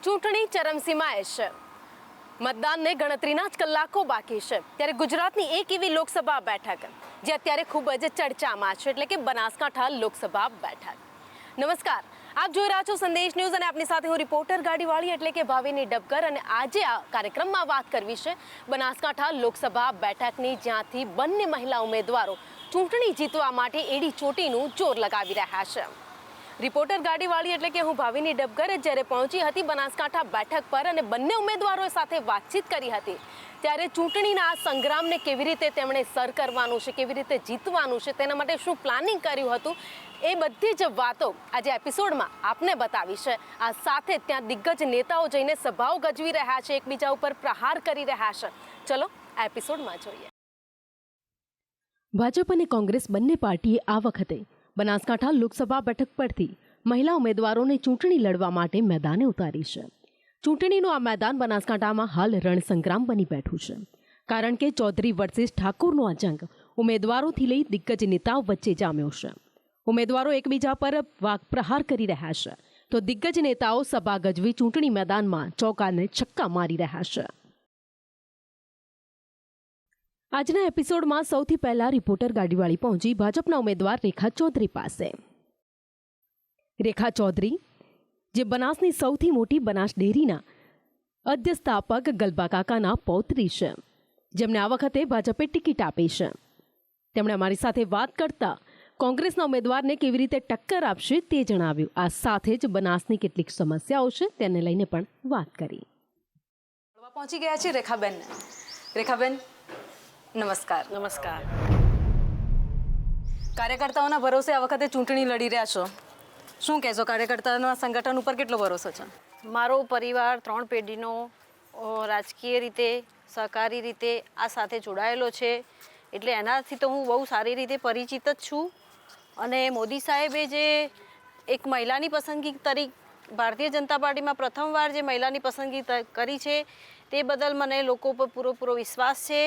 ચૂંટણી ચરમસીમાએ છે. મતદાનને ગણતરીના જ કલાકો બાકી છે ત્યારે ગુજરાતની એક એવી લોકસભા બેઠક જે અત્યારે ખૂબ જ ચર્ચામાં છે, એટલે કે બનાસકાંઠા લોકસભા બેઠક. નમસ્કાર, આપ જોઈ રહ્યા છો સંદેશ ન્યૂઝ અને આપની સાથે હું રિપોર્ટર ગાડીવાળી એટલે કે ભાવિની ડબકર. અને આજે આ કાર્યક્રમમાં વાત કરવી છે બનાસકાંઠા લોકસભા બેઠકની, જ્યાંથી બંને મહિલા ઉમેદવારો ચૂંટણી જીતવા માટે એડી ચોટીનું જોર લગાવી રહ્યા છે. રિપોર્ટર ગાડીવાળી એટલે કે હું ભાવિની ડબકર જ્યારે પહોંચી હતી બનાસકાંઠા બેઠક પર અને બંને ઉમેદવારો સાથે વાતચીત કરી હતી, ત્યારે ચૂંટણીના આ સંગ્રામને કેવી રીતે તેમણે સર કરવાનું છે, કેવી રીતે જીતવાનું છે, તેના માટે શું પ્લાનિંગ કર્યું હતું, એ બધી જ વાતો આજે એપિસોડમાં આપને બતાવી છે. આ સાથે ત્યાં દિગ્ગજ નેતાઓ જઈને સભાઓ ગજવી રહ્યા છે, એકબીજા ઉપર પ્રહાર કરી રહ્યા છે. ચલો આ એપિસોડમાં જોઈએ. ભાજપ અને કોંગ્રેસ બંને પાર્ટીએ આ વખતે બનાસકાંઠા લોકસભા બેઠક પરથી મહિલા ઉમેદવારોને ચૂંટણી લડવા માટે મેદાને ઉતારી છે. ચૂંટણીનું આ મેદાન બનાસકાંઠામાં હાલ રણસંગ્રામ બની બેઠું છે, કારણ કે ચૌધરી વર્સિસ ઠાકોરનો આ જંગ ઉમેદવારોથી લઈ દિગ્ગજ નેતાઓ વચ્ચે જામ્યો છે. ઉમેદવારો એકબીજા પર વાકપ્રહાર કરી રહ્યા છે, તો દિગ્ગજ નેતાઓ સભા ગજવી ચૂંટણી મેદાનમાં ચોકાને છક્કા મારી રહ્યા છે. આજના એપિસોડમાં સૌથી પહેલા રિપોર્ટર ગાડીવાળી પહોંચી ભાજપના ઉમેદવાર રેખા ચૌધરી પાસે. રેખા ચૌધરી, જે બનાસની સૌથી મોટી બનાસ ડેરીના અધ્ય સ્થાપક ગલબા કાકાના પૌત્રી છે, જેમને આ વખતે ભાજપે ટિકિટ આપી છે. તેમણે અમારી સાથે વાત કરતા કોંગ્રેસના ઉમેદવારને કેવી રીતે ટક્કર આપશે તે જણાવ્યું. આ સાથે જ બનાસની કેટલીક સમસ્યાઓ છે તેને લઈને પણ વાત કરી. પહોંચી ગયા છે રેખાબેન. રેખાબેન, નમસ્કાર. નમસ્કાર. કાર્યકર્તાઓના ભરોસે આ વખતે ચૂંટણી લડી રહ્યા છો, શું કહેશો? કાર્યકર્તાઓના સંગઠન ઉપર કેટલો ભરોસો છે? મારો પરિવાર 3 પેઢીનો રાજકીય રીતે, સહકારી રીતે આ સાથે જોડાયેલો છે, એટલે એનાથી તો હું બહુ સારી રીતે પરિચિત જ છું. અને મોદી સાહેબે જે એક મહિલાની પસંદગી ભારતીય જનતા પાર્ટીમાં પ્રથમવાર જે મહિલાની પસંદગી કરી છે, તે બદલ મને લોકો પર પૂરો વિશ્વાસ છે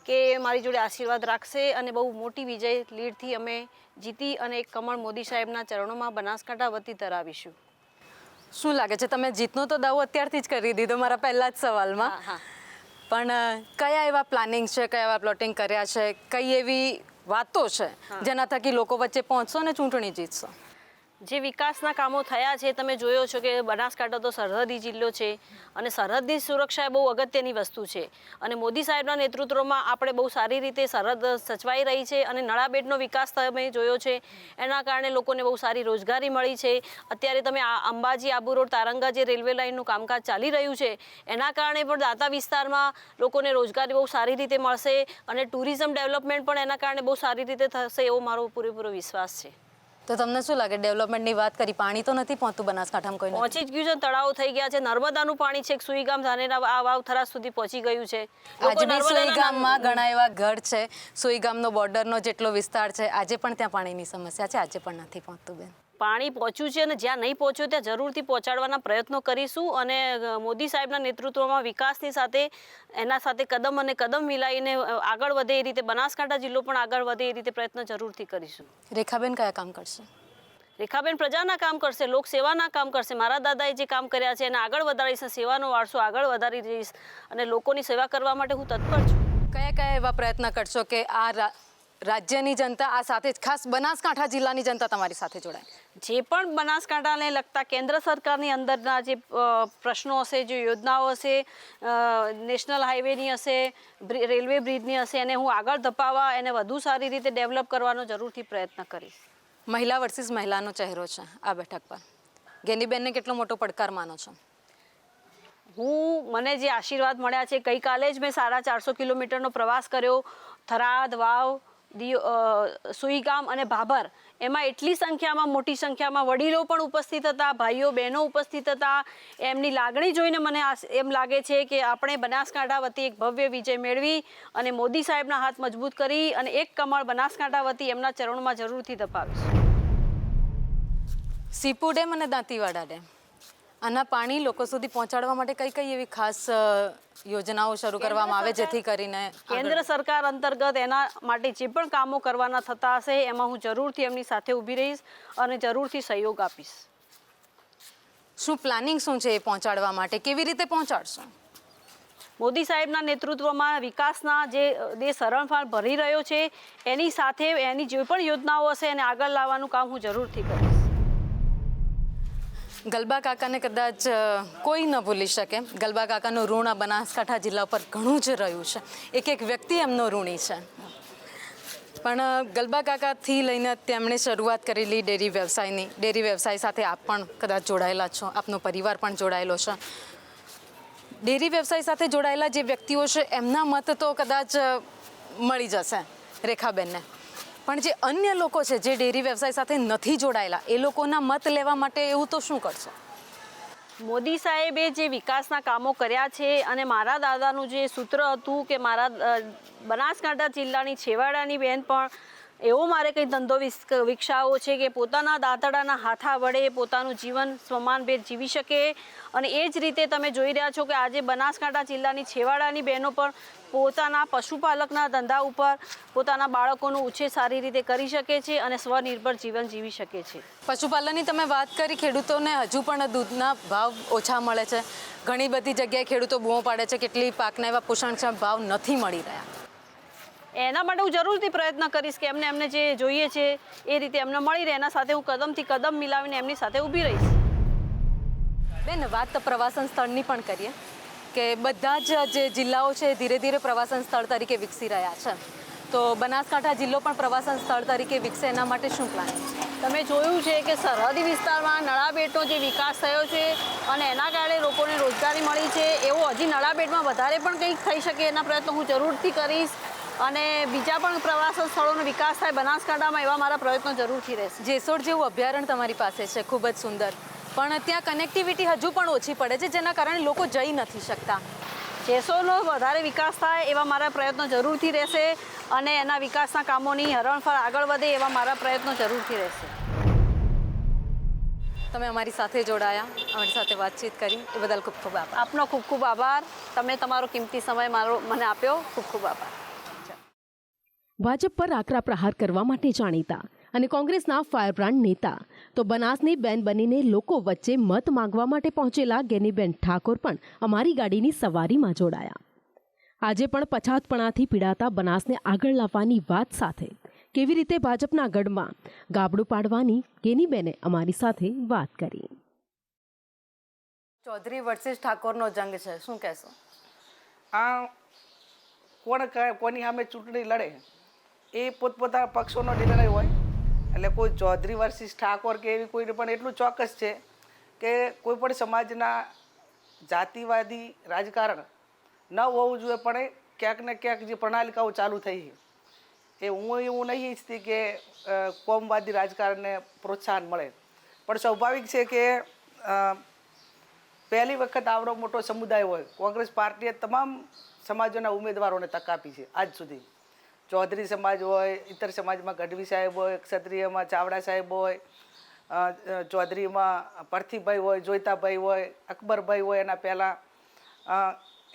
કે મારી જોડે આશીર્વાદ રાખશે અને બહુ મોટી વિજય લીડથી અમે જીતી અને એક કમળ મોદી સાહેબના ચરણોમાં બનાસકાંઠા વતી ધરાવીશું. શું લાગે છે, તમે જીતનો તો દાવો અત્યારથી જ કરી દીધો મારા પહેલા જ સવાલમાં, પણ કયા એવા પ્લાનિંગ છે, કયા એવા પ્લોટિંગ કર્યા છે, કઈ એવી વાતો છે જેના થકી લોકો વચ્ચે પહોંચશો અને ચૂંટણી જીતશો? જે વિકાસના કામો થયા છે, તમે જોયો છો કે બનાસકાંઠા તો સરહદી જિલ્લો છે અને સરહદની સુરક્ષા એ બહુ અગત્યની વસ્તુ છે. અને મોદી સાહેબના નેતૃત્વમાં આપણે બહુ સારી રીતે સરહદ સચવાઈ રહી છે અને નળાબેડનો વિકાસ તમે જોયો છે, એના કારણે લોકોને બહુ સારી રોજગારી મળી છે. અત્યારે તમે અંબાજી આબુ રોડ તારંગા જે રેલવે લાઇનનું કામકાજ ચાલી રહ્યું છે, એના કારણે પણ દાતા વિસ્તારમાં લોકોને રોજગારી બહુ સારી રીતે મળશે અને ટુરિઝમ ડેવલપમેન્ટ પણ એના કારણે બહુ સારી રીતે થશે એવો મારો પૂરેપૂરો વિશ્વાસ છે. તો તમને શું લાગે, ડેવલપમેન્ટની વાત કરી, પાણી તો નથી પહોંચતું બનાસકાંઠામાં? કોઈ પહોંચી જ ગયું છે, તળાવો થઈ ગયા છે, નર્મદાનું પાણી છે, સુઈગામ ધાનેરા આ વાવ થરાદ સુધી પહોંચી ગયું છે. સુઈગામમાં ઘણા એવા ઘર છે, સુઈગામનો બોર્ડરનો જેટલો વિસ્તાર છે, આજે પણ ત્યાં પાણીની સમસ્યા છે, આજે પણ નથી પહોંચતું બેન. પાણી પહોંચ્યું છે અને જ્યાં નહીં પહોંચ્યું ત્યાં જરૂરથી પહોંચાડવાના પ્રયત્નો કરીશું. અને મોદી સાહેબના નેતૃત્વમાં વિકાસની સાથે એના સાથે કદમ અને કદમ મિલાવીને આગળ વધે એ રીતે બનાસકાંઠા જિલ્લો પણ આગળ વધે એ રીતે પ્રયત્ન જરૂરથી કરીશું. રેખાબેન કયા કામ કરશે? રેખાબેન પ્રજાના કામ કરશે, લોકસેવાના કામ કરશે. મારા દાદાએ જે કામ કર્યા છે એને આગળ વધારીશ, સેવાનો વારસો આગળ વધારી દઈશ અને લોકોની સેવા કરવા માટે હું તત્પર છું. કયા એવા પ્રયત્ન કરશો કે આ રાજ્યની જનતા, આ સાથે જ ખાસ બનાસકાંઠા જિલ્લાની જનતા તમારી સાથે જોડાય? જે પણ બનાસકાંઠાને લગતા કેન્દ્ર સરકારની અંદરના જે પ્રશ્નો હશે, જે યોજનાઓ હશે, નેશનલ હાઈવેની હશે, રેલવે બ્રિજની હશે, એને હું આગળ ધપાવવા, એને વધુ સારી રીતે ડેવલપ કરવાનો જરૂરથી પ્રયત્ન કરીશ. મહિલા વર્સિસ મહિલાનો ચહેરો છે આ બેઠક પર, ગેનીબેનને કેટલો મોટો પડકાર માનો છો? મને જે આશીર્વાદ મળ્યા છે, ગઈકાલે જ મેં 450 કિલોમીટરનો પ્રવાસ કર્યો, થરાદ, વાવ, સુઈગામ અને ભાભર, એમાં એટલી સંખ્યામાં, મોટી સંખ્યામાં વડીલો પણ ઉપસ્થિત હતા, ભાઈઓ બહેનો ઉપસ્થિત હતા. એમની લાગણી જોઈને મને એમ લાગે છે કે આપણે બનાસકાંઠા વતી એક ભવ્ય વિજય મેળવી અને મોદી સાહેબના હાથ મજબૂત કરી અને એક કમળ બનાસકાંઠા વતી એમના ચરણોમાં જરૂરથી ધપાવીશ. સીપુ ડેમ અને દાંતીવાડા ડેમ, આના પાણી લોકો સુધી પહોંચાડવા માટે કઈ એવી ખાસ યોજનાઓ શરૂ કરવામાં આવે જેથી કરીને કેન્દ્ર સરકાર અંતર્ગત એના માટે જે પણ કામો કરવાના થતા હશે એમાં હું જરૂરથી એમની સાથે ઊભી રહીશ અને જરૂરથી સહયોગ આપીશ. શું પ્લાનિંગ શું છે એ પહોંચાડવા માટે, કેવી રીતે પહોંચાડશો? મોદી સાહેબના નેતૃત્વમાં વિકાસના જે દેશ હરણફાળ ભરી રહ્યો છે એની સાથે એની જે પણ યોજનાઓ હશે એને આગળ લાવવાનું કામ હું જરૂરથી કરીશ. ગલબા કાકાને કદાચ કોઈ ન ભૂલી શકે. ગલબા કાકાનું ઋણ આ બનાસકાંઠા જિલ્લા પર ઘણું જ રહ્યું છે. એક એક વ્યક્તિ એમનો ઋણી છે. પણ ગલબા કાકાથી લઈને તેમણે શરૂઆત કરેલી ડેરી વ્યવસાયની, ડેરી વ્યવસાય સાથે આપ પણ કદાચ જોડાયેલા છો, આપનો પરિવાર પણ જોડાયેલો છે. ડેરી વ્યવસાય સાથે જોડાયેલા જે વ્યક્તિઓ છે એમના મત તો કદાચ મળી જશે રેખાબેનને, પણ જે અન્ય લોકો છે જે ડેરી વ્યવસાય સાથે નથી જોડાયેલા એ લોકોના મત લેવા માટે એવું તો શું કરશો? મોદી સાહેબે જે વિકાસના કામો કર્યા છે અને મારા દાદાનું જે સૂત્ર હતું કે મારા બનાસકાંઠા જિલ્લાની છેવાડાની બહેન પણ એવો મારે કંઈ ધંધો વિકસાવવો છે કે પોતાના દાંતડાના હાથા વડે પોતાનું જીવન સમાનભેર જીવી શકે. અને એ જ રીતે તમે જોઈ રહ્યા છો કે આજે બનાસકાંઠા જિલ્લાની છેવાડાની બહેનો પણ પોતાના પશુપાલકના ધંધા ઉપર પોતાના બાળકોનો ઉછેર સારી રીતે કરી શકે છે અને સ્વનિર્ભર જીવન જીવી શકે છે. પશુપાલનની તમે વાત કરી, ખેડૂતોને હજુ પણ દૂધના ભાવ ઓછા મળે છે. ઘણી બધી જગ્યાએ ખેડૂતો બૂમો પાડે છે કેટલી પાકના એવા પોષણક્ષમ ભાવ નથી મળી રહ્યા. એના માટે હું જરૂરથી પ્રયત્ન કરીશ કે એમને જે જોઈએ છે એ રીતે એમને મળી રહે. એના સાથે હું કદમથી કદમ મિલાવીને એમની સાથે ઊભી રહીશ. બેન, વાત પ્રવાસન સ્થળની પણ કરીએ કે બધા જ જે જિલ્લાઓ છે ધીરે ધીરે પ્રવાસન સ્થળ તરીકે વિકસી રહ્યા છે, તો બનાસકાંઠા જિલ્લો પણ પ્રવાસન સ્થળ તરીકે વિકસે એના માટે શું પ્લાન છે? તમે જોયું છે કે સરહદી વિસ્તારમાં નળાબેટનો જે વિકાસ થયો છે અને એના કારણે લોકોને રોજગારી મળી છે, એવો હજી નળાબેટમાં વધારે પણ કંઈક થઈ શકે એના પ્રયત્નો હું જરૂરથી કરીશ. અને બીજા પણ પ્રવાસન સ્થળોનો વિકાસ થાય બનાસકાંઠામાં એવા મારા પ્રયત્નો જરૂરથી રહેશે. જેસોડ જેવું અભયારણ્ય તમારી પાસે છે, ખૂબ જ સુંદર, પણ ત્યાં કનેક્ટિવિટી હજુ પણ ઓછી પડે છે જેના કારણે લોકો જઈ નથી શકતા. જેસોડનો વધારે વિકાસ થાય એવા મારા પ્રયત્નો જરૂરથી રહેશે અને એના વિકાસના કામોની હરણફાળ આગળ વધે એવા મારા પ્રયત્નો જરૂરથી રહેશે. તમે અમારી સાથે જોડાયા, અમારી સાથે વાતચીત કરી એ બદલ ખૂબ ખૂબ આભાર. આપનો ખૂબ ખૂબ આભાર. તમે તમારો કિંમતી સમય મને આપ્યો. ખૂબ ખૂબ આભાર. ભાજપ પર આકરા પ્રહાર કરવા માટે જાણીતા અને કોંગ્રેસના ફાયરબ્રાન્ડ નેતા તો બનાસની બેન બનીને લોકો વચ્ચે મત માંગવા માટે પહોંચેલા ગેનીબેન ઠાકોર પણ અમારી ગાડીની સવારીમાં જોડાયા. આજે પણ પછાતપણાથી પીડાતા બનાસને આગળ લાવવાની વાત સાથે કેવી રીતે ભાજપના ગઢમાં ગાબડું પાડવાની ગેનીબેને અમારી સાથે વાત કરી. ચૌધરી વર્સિસ ઠાકોરનો જંગ છે, શું કહેશો? આ કોની સામે ચૂંટણી લડે એ પોતપોતાના પક્ષોનો નિર્ણય હોય. એટલે કોઈ ચૌધરી વર્સિસ ઠાકોર કે એવી કોઈને પણ એટલું ચોક્કસ છે કે કોઈ પણ સમાજના જાતિવાદી રાજકારણ ન હોવું જોઈએ, પણ ક્યાંક ને ક્યાંક જે પ્રણાલિકાઓ ચાલુ થઈ છે એ હું એવું નહીં ઈચ્છતી કે કોમવાદી રાજકારણને પ્રોત્સાહન મળે. પણ સ્વાભાવિક છે કે પહેલી વખત આવડો મોટો સમુદાય હોય, કોંગ્રેસ પાર્ટીએ તમામ સમાજોના ઉમેદવારોને તક આપી છે આજ સુધી. ચૌધરી સમાજ હોય, ઇતર સમાજમાં ગઢવી સાહેબ હોય, ક્ષત્રિયમાં ચાવડા સાહેબ હોય, ચૌધરીમાં પરથીભાઈ હોય, જોઈતાભાઈ હોય, અકબરભાઈ હોય,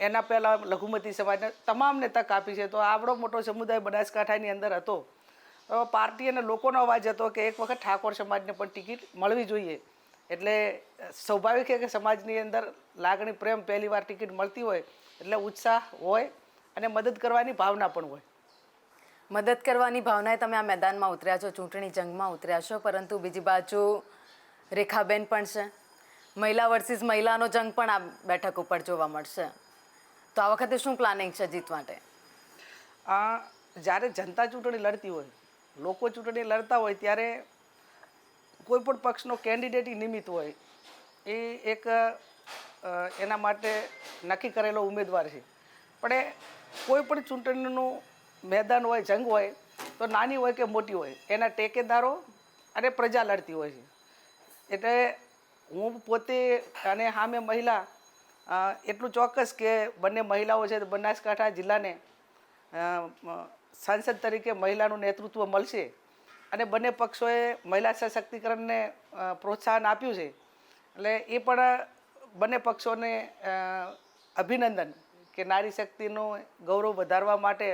એના પહેલાં લઘુમતી સમાજને તમામને તક આપી છે. તો આવડો મોટો સમુદાય બનાસકાંઠાની અંદર હતો. પાર્ટી અને લોકોનો અવાજ હતો કે એક વખત ઠાકોર સમાજને પણ ટિકિટ મળવી જોઈએ. એટલે સ્વાભાવિક છે કે સમાજની અંદર લાગણી, પ્રેમ, પહેલી વાર ટિકિટ મળતી હોય એટલે ઉત્સાહ હોય અને મદદ કરવાની ભાવના પણ હોય. મદદ કરવાની ભાવનાએ તમે આ મેદાનમાં ઉતર્યા છો, ચૂંટણી જંગમાં ઉતર્યા છો, પરંતુ બીજી બાજુ રેખાબેન પણ છે. મહિલા વર્સિસ મહિલાનો જંગ પણ આ બેઠક ઉપર જોવા મળશે. તો આ વખતે શું પ્લાનિંગ છે જીત માટે? જ્યારે જનતા ચૂંટણી લડતી હોય, લોકો ચૂંટણી લડતા હોય ત્યારે કોઈ પણ પક્ષનો કેન્ડિડેટ નિમિત્ત હોય, એ એક એના માટે નક્કી કરેલો ઉમેદવાર છે. પણ એ કોઈ પણ ચૂંટણીનું મેદાન હોય, જંગ હોય, તો નાની હોય કે મોટી હોય, એના ટેકેદારો અને પ્રજા લડતી હોય છે. એટલે હું પોતે અને સામે મહિલા એટલું ચોક્કસ કે બંને મહિલાઓ છે, બનાસકાંઠા જિલ્લાને સાંસદ તરીકે મહિલાનું નેતૃત્વ મળશે અને બંને પક્ષોએ મહિલા સશક્તિકરણને પ્રોત્સાહન આપ્યું છે. એટલે એ પણ બંને પક્ષોને અભિનંદન કે નારી શક્તિનું ગૌરવ વધારવા માટે,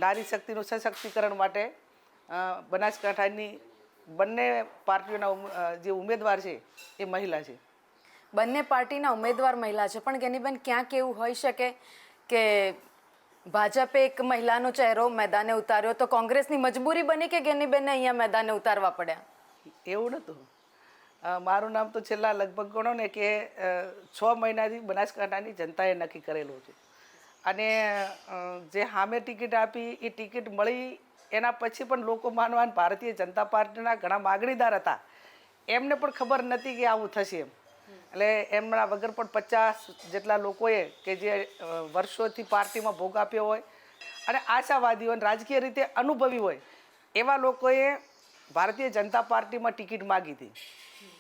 નારી શક્તિનું સશક્તિકરણ માટે બનાસકાંઠાની બંને પાર્ટીઓના જે ઉમેદવાર છે એ મહિલા છે. બંને પાર્ટીના ઉમેદવાર મહિલા છે, પણ ગેનીબેન ક્યાંક એવું હોઈ શકે કે ભાજપે એક મહિલાનો ચહેરો મેદાને ઉતાર્યો તો કોંગ્રેસની મજબૂરી બની કે ગેનીબેનને અહીંયા મેદાને ઉતારવા પડ્યા? એવું નહોતું. મારું નામ તો છેલ્લા લગભગ ગણો ને કે 6 મહિનાથી બનાસકાંઠાની જનતાએ નક્કી કરેલું છે. અને જે સામે ટિકિટ આપી એ ટિકિટ મળી એના પછી પણ લોકો માનવાન ભારતીય જનતા પાર્ટીના ઘણા માગણીદાર હતા, એમને પણ ખબર નથી કે આવું થશે એમ. એટલે એમના વગર પણ 50 જેટલા લોકોએ કે જે વર્ષોથી પાર્ટીમાં ભોગ આપ્યો હોય અને આશાવાદી હોય, રાજકીય રીતે અનુભવી હોય એવા લોકોએ ભારતીય જનતા પાર્ટીમાં ટિકિટ માગી હતી.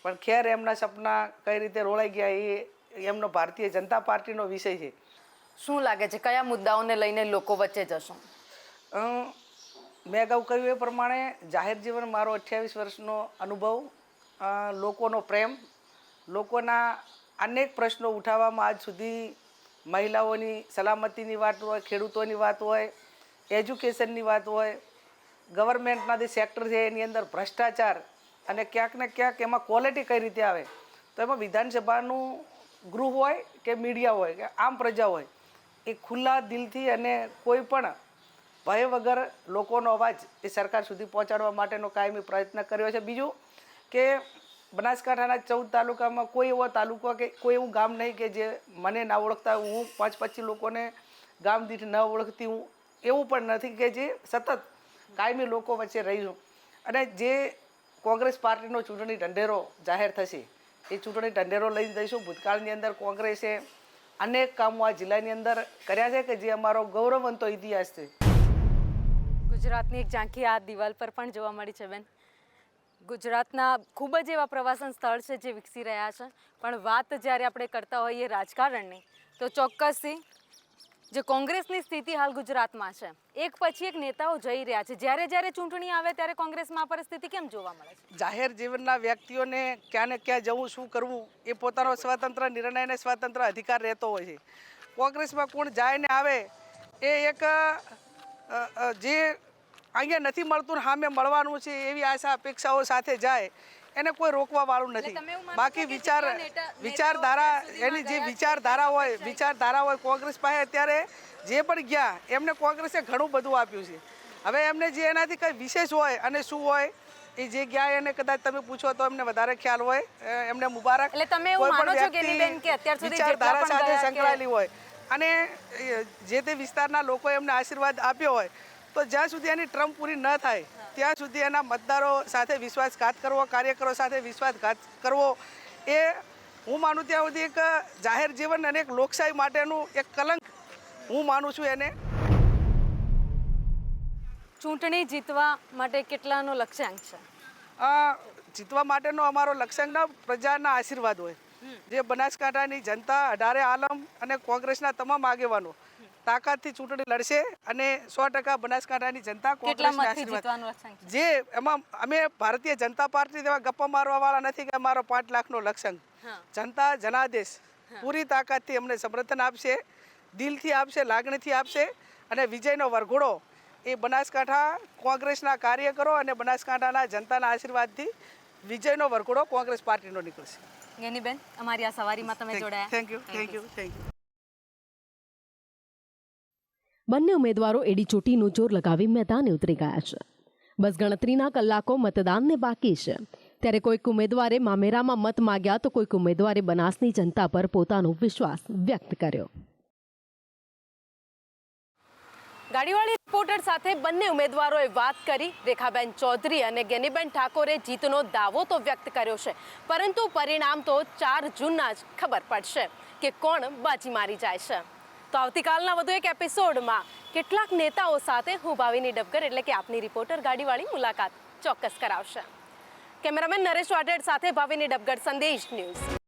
પણ ખેર એમના સપના કઈ રીતે રોળાઈ ગયા એ એમનો ભારતીય જનતા પાર્ટીનો વિષય છે. શું લાગે છે કયા મુદ્દાઓને લઈને લોકો વચ્ચે જશો? મેં અગાઉ કહ્યું એ પ્રમાણે જાહેર જીવન મારો 28 વર્ષનો અનુભવ, લોકોનો પ્રેમ, લોકોના અનેક પ્રશ્નો ઉઠાવવામાં આજ સુધી મહિલાઓની સલામતીની વાત હોય, ખેડૂતોની વાત હોય, એજ્યુકેશનની વાત હોય, ગવર્મેન્ટના જે સેક્ટર છે એની અંદર ભ્રષ્ટાચાર અને ક્યાંક ને ક્યાંક એમાં ક્વોલિટી કઈ રીતે આવે, તો એમાં વિધાનસભાનું ગૃહ હોય કે મીડિયા હોય કે આમ પ્રજા હોય એ ખુલ્લા દિલથી અને કોઈ પણ ભય વગર લોકોનો અવાજ એ સરકાર સુધી પહોંચાડવા માટેનો કાયમી પ્રયત્ન કર્યો છે. બીજું કે બનાસકાંઠાના 14 તાલુકામાં કોઈ એવો તાલુકો કે કોઈ એવું ગામ નહીં કે જે મને ના ઓળખતા, હું 5-25 લોકોને ગામ દીઠ ન ઓળખતી હું એવું પણ નથી કે જે સતત કાયમી લોકો વચ્ચે રહી છું. અને જે કોંગ્રેસ પાર્ટીનો ચૂંટણી ઢંઢેરો જાહેર થશે એ ચૂંટણી ઢંઢેરો લઈને જઈશું. ભૂતકાળની અંદર કોંગ્રેસે અનેક કામો આ જિલ્લાની અંદર કર્યા છે કે જે અમારો ગૌરવવંતો ઇતિહાસ છે. ગુજરાતની એક ઝાંખી આ દિવાલ પર પણ જોવા મળી છે બેન. ગુજરાતના ખૂબ જ એવા પ્રવાસન સ્થળ છે જે વિકસી રહ્યા છે, પણ વાત જ્યારે આપણે કરતા હોઈએ રાજકારણની તો ચોક્કસથી જે કોંગ્રેસની સ્થિતિ હાલ ગુજરાતમાં છે, એક પછી એક નેતાઓ જઈ રહ્યા છે. જ્યારે જ્યારે ચૂંટણી આવે ત્યારે કોંગ્રેસમાં આ પરિસ્થિતિ કેમ જોવા મળે છે? જાહેર જીવનના વ્યક્તિઓને ક્યાં ને ક્યાં જવું, શું કરવું એ પોતાનો સ્વતંત્ર નિર્ણય અને સ્વતંત્ર અધિકાર રહેતો હોય છે. કોંગ્રેસમાં કોણ જાય ને આવે એ એક જે અહીંયા નથી મળતું ને સામે મળવાનું છે એવી આશા અપેક્ષાઓ સાથે જાય એને કોઈ રોકવા વાળું નથી. બાકી વિચારધારા એની જે વિચારધારા હોય કોંગ્રેસ પાસે અત્યારે જે પણ ગયા એમને કોંગ્રેસે ઘણું બધું આપ્યું છે. હવે એમને જે એનાથી કંઈ વિશેષ હોય અને શું હોય એ જે ગયા એને કદાચ તમે પૂછો તો એમને વધારે ખ્યાલ હોય. એમને મુબારક. એટલે તમે એવું માનો છો કે બેન કે અત્યાર સુધી વિચારધારા સાથે સંકળાયેલી હોય અને જે તે વિસ્તારના લોકોએ એમને આશીર્વાદ આપ્યો હોય તો જ્યાં સુધી એની ટ્રમ્પ પૂરી ન થાય ત્યાં સુધી એના મતદારો સાથે વિશ્વાસઘાત કરવો, કાર્યકરો સાથે વિશ્વાસઘાત કરવો એ હું માનું ત્યાં સુધી એક જાહેર જીવન અને એક લોકશાહી માટેનું એક કલંક હું માનું છું એને. ચૂંટણી જીતવા માટે કેટલાનો લક્ષ્યાંક છે? જીતવા માટેનો અમારો લક્ષ્યાંક પ્રજાના આશીર્વાદ હોય. જે બનાસકાંઠાની જનતા 18 આલમ અને કોંગ્રેસના તમામ આગેવાનો તાકાતથી ચૂંટણી લડશે અને 100% બનાસકાંઠાની જનતા કોંગ્રેસને આશીર્વાદ જે એમાં અમે ભારતીય જનતા પાર્ટી તેવા ગપ્પા મારવા વાળા નથી કે અમારો 5 લાખનો લક્ષ્યાંક. જનતા જનાદેશ પૂરી તાકાતથી અમને સમર્થન આપશે, દિલથી આપશે, લાગણીથી આપશે અને વિજયનો વરઘોડો એ બનાસકાંઠા કોંગ્રેસના કાર્યકરો અને બનાસકાંઠાના જનતાના આશીર્વાદથી વિજયનો વરઘોડો કોંગ્રેસ પાર્ટીનો નીકળશે. ગેનીબેન, અમારી આ સવારીમાં તમે જોડાયા. Thank you. બંને ઉમેદવારો એડી ચોટીનું જોર લગાવી મેદાને ઉતરી ગયા છે. બસ ગણતરીના કલાકો મતદાનને બાકી છે, ત્યારે કોઈક ઉમેદવારે મામેરામાં મત માગ્યા તો કોઈક ઉમેદવારે બનાસની જનતા પર પોતાનો વિશ્વાસ વ્યક્ત કર્યો. ગાડીવાળી રિપોર્ટર સાથે બંને ઉમેદવારોએ વાત કરી. રેખાબેન ચૌધરી અને ગેનીબેન ઠાકોરે જીતનો દાવો તો વ્યક્ત કર્યો છે, પરંતુ પરિણામ તો 4 જૂનના જ ખબર પડશે કે કોણ બાજી મારી જાય છે. તો આવતીકાલના વધુ એક એપિસોડમાં કેટલાક નેતાઓ સાથે હું ભાવિની ડબગર એટલે કે આપની રિપોર્ટર ગાડીવાળી મુલાકાત ચોક્કસ કરાવશે. કેમેરામેન નરેશ વાઢેર સાથે ભાવિની ડબગર, સંદેશ ન્યૂઝ.